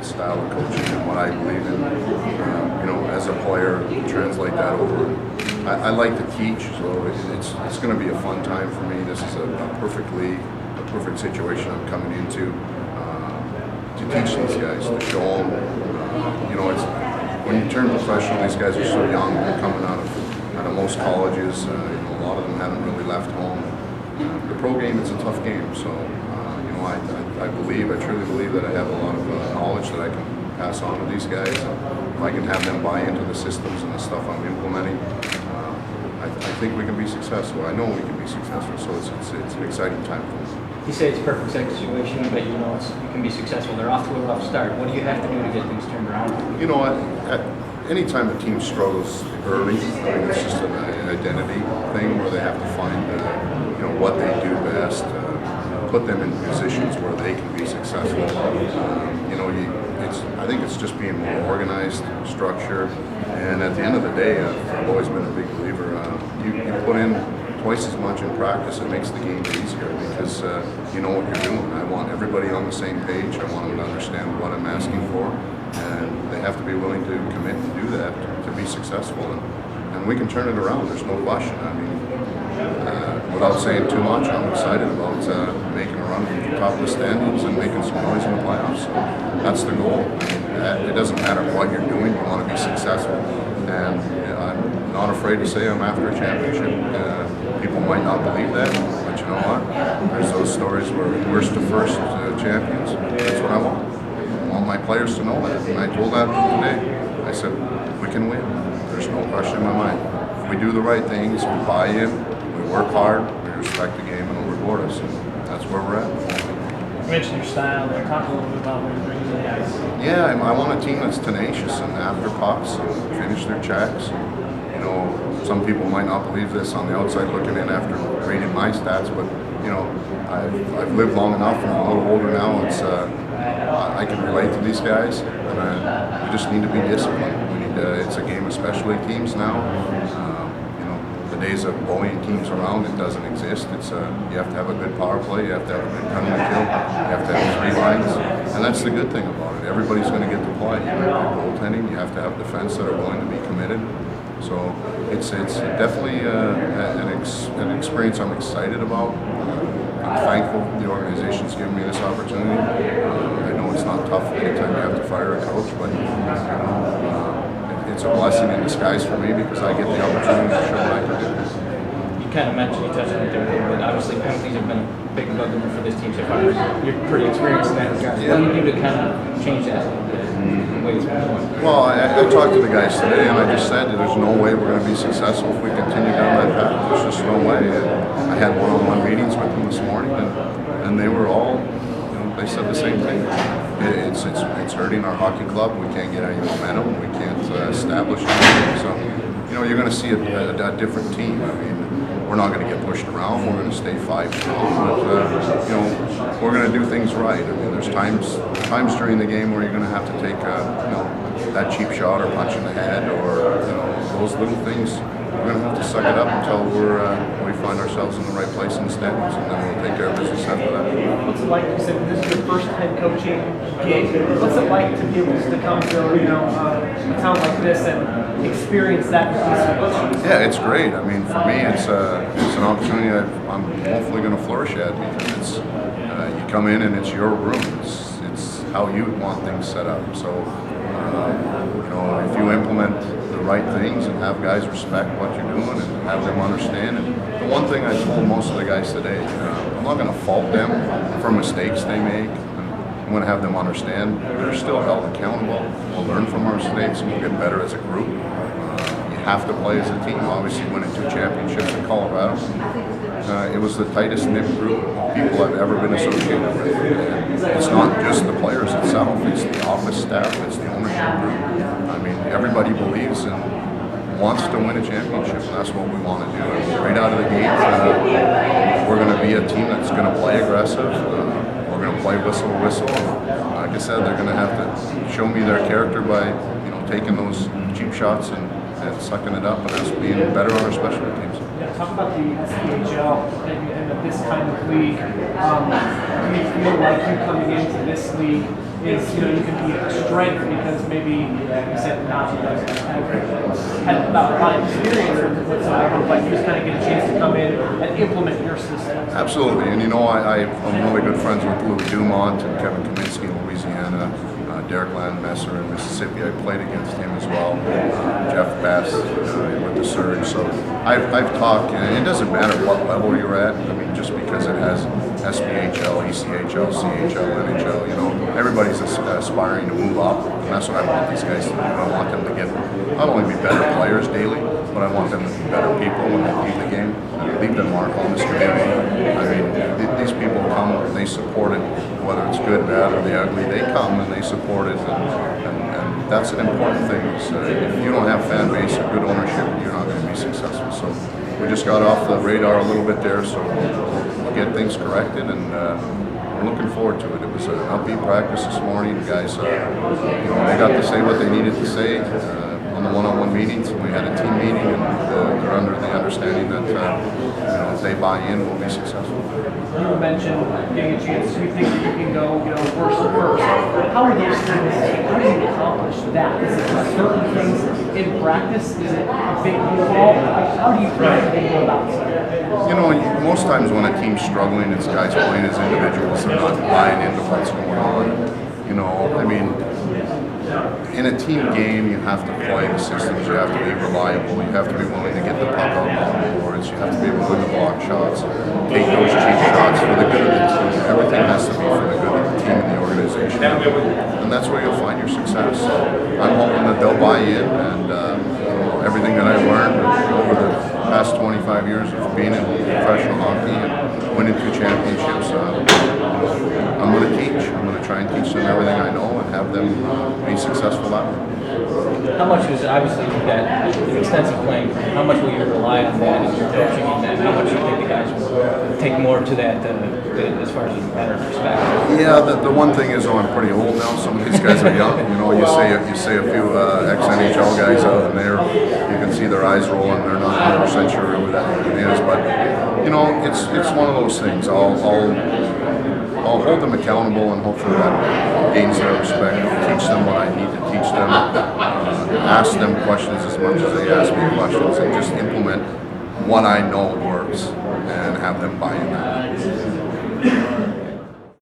style of coaching and what I believe in. As a player, translate that over. I like to teach, so it's going to be a fun time for me. This is a perfect league, a perfect situation I'm coming into to teach these guys, to show them. It's when you turn professional, these guys are so young. They're coming out of most colleges. A lot of them haven't really left home. The pro game, it's a tough game, so I truly believe that I have a lot of knowledge that I can pass on to these guys. If I can have them buy into the systems and the stuff I'm implementing, I think we can be successful. I know we can be successful, so it's an exciting time for me. You say it's a perfect situation, but you can be successful. They're off to a rough start. What do you have to do to get things turned around? Any time a team struggles early, it's just an identity thing where they have to find what they do best, put them in positions where they can be successful. I think it's just being more organized, structured, and at the end of the day, I've always been a big believer. You put in twice as much in practice, it makes the game easier because you know what you're doing. I want everybody on the same page. I want them to understand what I'm asking for, and they have to be willing to commit and do that to be successful. And we can turn it around. There's no question. Without saying too much, I'm excited about making a run to the top of the standings and making some noise in the playoffs. So that's the goal. It doesn't matter what you're doing. You want to be successful, and I'm not afraid to say I'm after a championship. People might not believe that, but you know what? There's those stories where worst to first champions. That's what I want. I want my players to know that, and I told that today. I said, we can win. There's no question in my mind. If we do the right things, we buy in, we work hard, we respect the game, and it'll reward us. And that's where we're at. You mentioned your style. Talk a little bit about what you're bringing to the ice. Yeah, I want a team that's tenacious and after pucks and finish their checks. Some people might not believe this on the outside looking in after reading my stats, but I've lived long enough and I'm a little older now. I can relate to these guys, and we just need to be disciplined. It's a game of specialty teams now. The days of bullying teams around, it doesn't exist. You have to have a good power play, you have to have a good penalty kill, you have to have 3 lines, and that's the good thing about it. Everybody's going to get to play. You have to have goaltending, you have to have defense that are willing to be committed. So it's definitely an experience I'm excited about. I'm thankful the organization's given me this opportunity. I know it's not tough anytime you have to fire a coach, but it's a blessing in disguise for me because I get the opportunity to show what I can do. You kind of mentioned, you touched on it there a little bit. Obviously, penalties have been a big bugaboo for this team so far. You're pretty experienced in that regard. Yeah. What do you do to kind of change that a little bit? Well, I talked to the guys today, and I just said that there's no way we're going to be successful if we continue down that path. There's just no way. I had one-on-one meetings with them this morning, and they were all, they said the same thing. It's hurting our hockey club. We can't get any momentum. We can't establish anything. So, you're going to see a different team. We're not going to get pushed around. We're going to stay 5 strong. But we're going to do things right. There's times during the game where you're going to have to take that cheap shot or punch in the head or those little things. We're going to have to suck it up until we find ourselves in the right place in the standings, and then we'll take care of business after that. What's it like? You said this is your first head coaching gig. What's it like to be able to come to a town like this and experience that? Yeah, it's great. For me, it's an opportunity I'm hopefully going to flourish at because you come in and it's your room. It's how you want things set up. So if you implement the right things and have guys respect what you're doing and have them understand. And the one thing I told most of the guys today, I'm not going to fault them for mistakes they make. I'm going to have them understand they're still held accountable. We'll learn from our mistakes and we'll get better as a group. You have to play as a team. Obviously, winning 2 championships in Colorado. It was the tightest knit group of people I've ever been associated with. And it's not just the players itself, it's the office staff, it's the ownership group. Everybody believes and wants to win a championship, and that's what we want to do. Right out of the gate, we're going to be a team that's going to play aggressive. We're going to play whistle to whistle. Like I said, they're going to have to show me their character by taking those cheap shots and sucking it up and us being better on our special teams. Yeah, talk about the SPHL and this kind of league. Do you feel like you coming into this league, is, you can be a strength because maybe you said not you guys had about a lot of experience with something, but you just kind of get a chance to come in and implement your system. Absolutely, and I'm really good friends with Lou Dumont and Kevin Kaminsky in Louisiana, Derek Landmesser in Mississippi. I played against him as well. Jeff Bass with the Surge. So I've talked, and it doesn't matter what level you're at. I mean, just because it has SPHL, ECHL, CHL, NHL, everybody's aspiring to move up, and that's what I want these guys to do. I want them to get not only be better players daily, but I want them to be better people when they leave the game, leave their mark on this community. I mean, these people come and they support it, whether it's good, bad, or the ugly. They come and they support it, and that's an important thing. So if you don't have fan base or good ownership, you're not going to be successful. So we just got off the radar a little bit there, so we'll get things corrected, and we're looking forward to it. It was an upbeat practice this morning. The guys, they got to say what they needed to say on the one-on-one meetings. We had a team meeting, and they're under the understanding that if they buy in, we'll be successful. You mentioned getting a chance. You think that you can go, worse to worse. How are those things? How do you accomplish that? Is it certain things in practice? Is it a big ball? How do you go about it? Most times when a team's struggling, it's guys playing as individuals. They're not buying into what's going on. In a team game, you have to play the systems. You have to be reliable. You have to be willing to get the puck out on boards. You have to be willing to block shots, take those cheap shots for the good of the team. Everything has to be for the good of the team and the organization. And that's where you'll find your success. So I'm hoping that they'll buy in, and everything that I've learned over the past 25 years of being in professional hockey and winning 2 championships, I'm going to teach. I'm going to try and teach them everything I know and have them be successful that way. How much is obviously that extensive playing? How much will you rely on that as you're coaching, and how much do you think the guys will take more to that as far as a better perspective? Yeah, the one thing is, I'm pretty old now. Some of these guys are young. You say a few ex-NHL guys out in there, you can see their eyes rolling. They're not 100% sure who that is, but it's one of those things. I'll hold them accountable, and hopefully that gains their respect. I'll teach them what I need to teach them, ask them questions as much as they ask me questions, and just implement what I know works and have them buy in that.